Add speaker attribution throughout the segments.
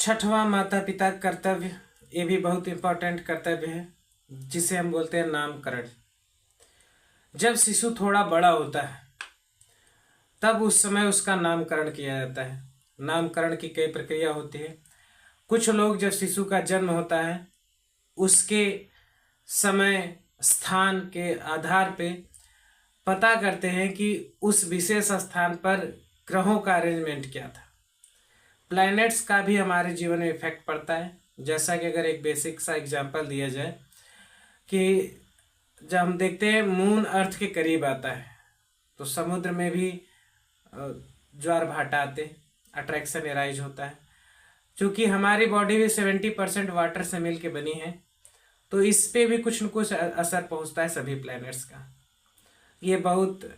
Speaker 1: छठवां माता पिता कर्तव्य, ये भी बहुत इम्पोर्टेंट कर्तव्य है, जिसे हम बोलते हैं नामकरण। जब शिशु थोड़ा बड़ा होता है तब उस समय उसका नामकरण किया जाता है। नामकरण की कई प्रक्रिया होती है। कुछ लोग जब शिशु का जन्म होता है उसके समय स्थान के आधार पे पता करते हैं कि उस विशेष स्थान पर ग्रहों का अरेंजमेंट क्या था। प्लैनेट्स का भी हमारे जीवन में इफेक्ट पड़ता है। जैसा कि अगर एक बेसिक सा एग्जांपल दिया जाए कि जब हम देखते हैं मून अर्थ के करीब आता है तो समुद्र में भी ज्वार भाटा आते, अट्रैक्शन एराइज होता है। क्योंकि हमारी बॉडी भी 70% वाटर से मिल के बनी है, तो इस पे भी कुछ न कुछ असर पहुंचता है सभी प्लैनेट्स का। ये बहुत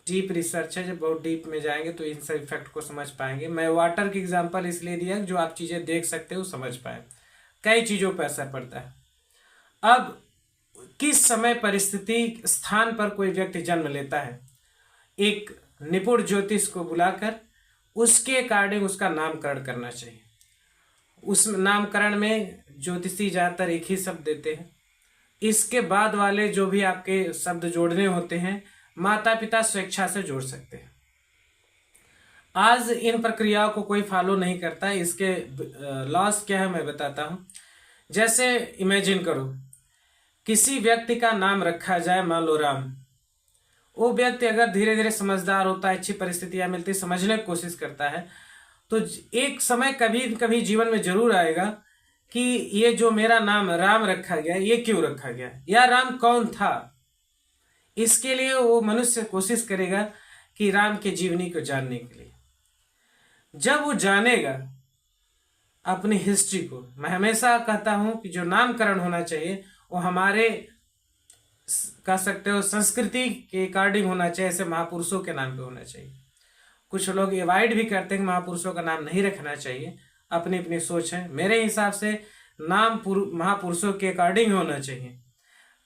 Speaker 1: डीप रिसर्च है, जब बहुत डीप में जाएंगे तो इन सब इफेक्ट को समझ पाएंगे। मैं वाटर की एग्जांपल इसलिए दिया जो आप चीज़ें देख सकते हो समझ पाए। कई चीज़ों पर असर पड़ता है। अब किस समय परिस्थिति स्थान पर कोई व्यक्ति जन्म लेता है, एक निपुण ज्योतिष को बुलाकर उसके अकॉर्डिंग उसका नामकरण करना चाहिए। उस नामकरण में ज्योतिषी ज़्यादातर एक ही शब्द देते हैं। इसके बाद वाले जो भी आपके शब्द जोड़ने होते हैं माता पिता स्वेच्छा से जोड़ सकते हैं। आज इन प्रक्रियाओं को कोई फॉलो नहीं करता। इसके लॉस क्या है मैं बताता हूँ। जैसे इमेजिन करो किसी व्यक्ति का नाम रखा जाए, मान लो राम। वो व्यक्ति अगर धीरे धीरे समझदार होता है, अच्छी परिस्थितियां मिलती, समझने की कोशिश करता है, तो एक समय कभी कभी जीवन में जरूर आएगा कि ये जो मेरा नाम राम रखा गया ये क्यों रखा गया, या राम कौन था। इसके लिए वो मनुष्य कोशिश करेगा कि राम के जीवनी को जानने के लिए। जब वो जानेगा अपनी हिस्ट्री को, मैं हमेशा कहता हूं कि जो नामकरण होना चाहिए वो हमारे कह सकते हो संस्कृति के अकॉर्डिंग होना चाहिए, ऐसे महापुरुषों के नाम पे होना चाहिए। कुछ लोग अवॉइड भी करते हैं कि महापुरुषों का नाम नहीं रखना चाहिए, अपनी अपनी सोच है। मेरे हिसाब से नाम महापुरुषों के अकॉर्डिंग होना चाहिए,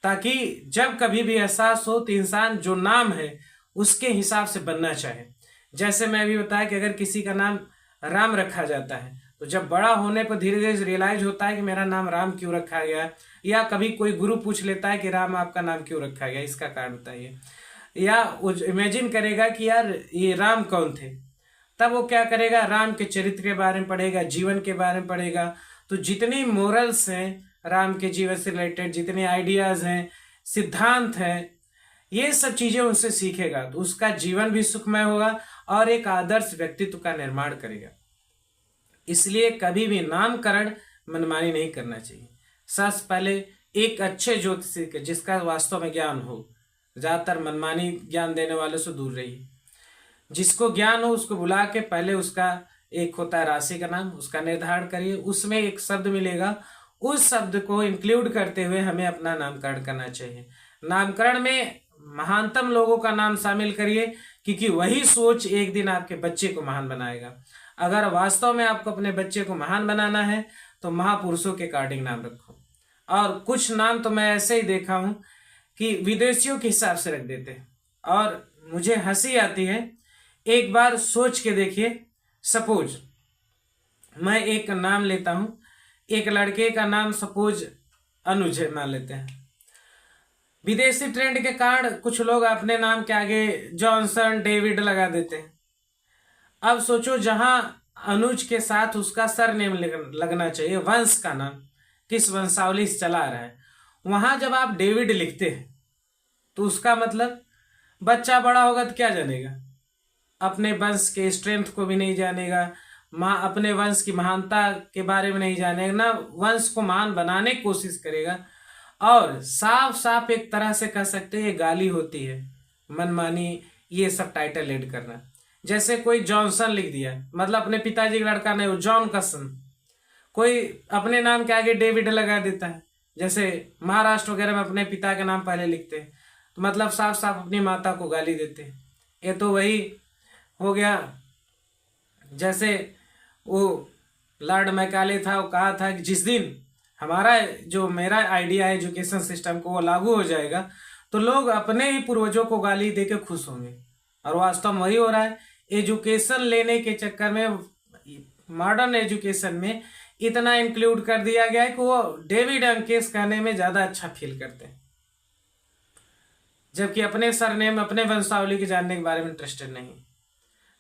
Speaker 1: ताकि जब कभी भी एहसास हो तो इंसान जो नाम है उसके हिसाब से बनना चाहे। जैसे मैं अभी बताया कि अगर किसी का नाम राम रखा जाता है तो जब बड़ा होने पर धीरे धीरे रियलाइज होता है कि मेरा नाम राम क्यों रखा गया, या कभी कोई गुरु पूछ लेता है कि राम आपका नाम क्यों रखा गया, इसका कारण बताइए। या वो इमेजिन करेगा कि यार ये राम कौन थे, तब वो क्या करेगा, राम के चरित्र के बारे में पढ़ेगा, जीवन के बारे में पढ़ेगा। तो जितनी मोरल्स हैं राम के जीवन से रिलेटेड, जितने आइडियाज हैं, सिद्धांत हैं, ये सब चीजें उनसे सीखेगा तो उसका जीवन भी सुखमय होगा और एक आदर्श व्यक्तित्व का निर्माण करेगा। इसलिए कभी भी नामकरण मनमानी नहीं करना चाहिए। सबसे पहले एक अच्छे ज्योतिषी के जिसका वास्तव में ज्ञान हो, ज्यादातर मनमानी ज्ञान देने वालों से दूर रहिए। जिसको ज्ञान हो उसको बुला के पहले उसका एक होता है राशि का नाम, उसका निर्धारण करिए। उसमें एक शब्द मिलेगा, उस शब्द को इंक्लूड करते हुए हमें अपना नामकरण करना चाहिए। नामकरण में महानतम लोगों का नाम शामिल करिए, क्योंकि वही सोच एक दिन आपके बच्चे को महान बनाएगा। अगर वास्तव में आपको अपने बच्चे को महान बनाना है तो महापुरुषों के अकॉर्डिंग नाम रखो। और कुछ नाम तो मैं ऐसे ही देखा हूं कि विदेशियों के हिसाब से रख देते हैं और मुझे हंसी आती है। एक बार सोच के देखिए, सपोज मैं एक नाम लेता हूं, एक लड़के का नाम सपोज अनुज है मान लेते हैं। विदेशी ट्रेंड के कारण कुछ लोग अपने नाम के आगे जॉनसन डेविड लगा देते हैं। अब सोचो जहां अनुज के साथ उसका सरनेम लगना चाहिए, वंश का नाम, किस वंशावली से चला आ रहा है, वहां जब आप डेविड लिखते हैं तो उसका मतलब बच्चा बड़ा होगा तो क्या जानेगा, अपने वंश के स्ट्रेंथ को भी नहीं जानेगा, अपने वंश की महानता के बारे में नहीं जानेगा, ना वंश को महान बनाने की कोशिश करेगा। और साफ साफ एक तरह से कह सकते हैं ये गाली होती है, मनमानी ये सब टाइटल ऐड करना। जैसे कोई जॉनसन लिख दिया, मतलब अपने पिताजी का लड़का नहीं, वो जॉन का सन। कोई अपने नाम के आगे डेविड लगा देता है, जैसे महाराष्ट्र वगैरह में अपने पिता के नाम पहले लिखते हैं, तो मतलब साफ साफ अपनी माता को गाली देते हैं। ये तो वही हो गया जैसे वो लॉर्ड मैकाले था, वो कहा था कि जिस दिन हमारा जो मेरा आइडिया है एजुकेशन सिस्टम को वो लागू हो जाएगा तो लोग अपने ही पूर्वजों को गाली देके खुश होंगे। और वास्तव में वही हो रहा है। एजुकेशन लेने के चक्कर में मॉडर्न एजुकेशन में इतना इंक्लूड कर दिया गया है कि वो डेविड अंकेश कहने में ज़्यादा अच्छा फील करते हैं, जबकि अपने सरनेम अपने वंशावली के जानने के बारे में इंटरेस्टेड नहीं।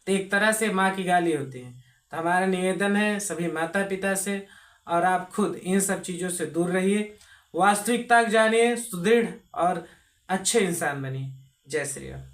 Speaker 1: तो एक तरह से माँ की गाली होती है। तो हमारा निवेदन है सभी माता पिता से, और आप खुद इन सब चीज़ों से दूर रहिए, वास्तविकता जानिए, सुदृढ़ और अच्छे इंसान बनिए। जय श्री राम।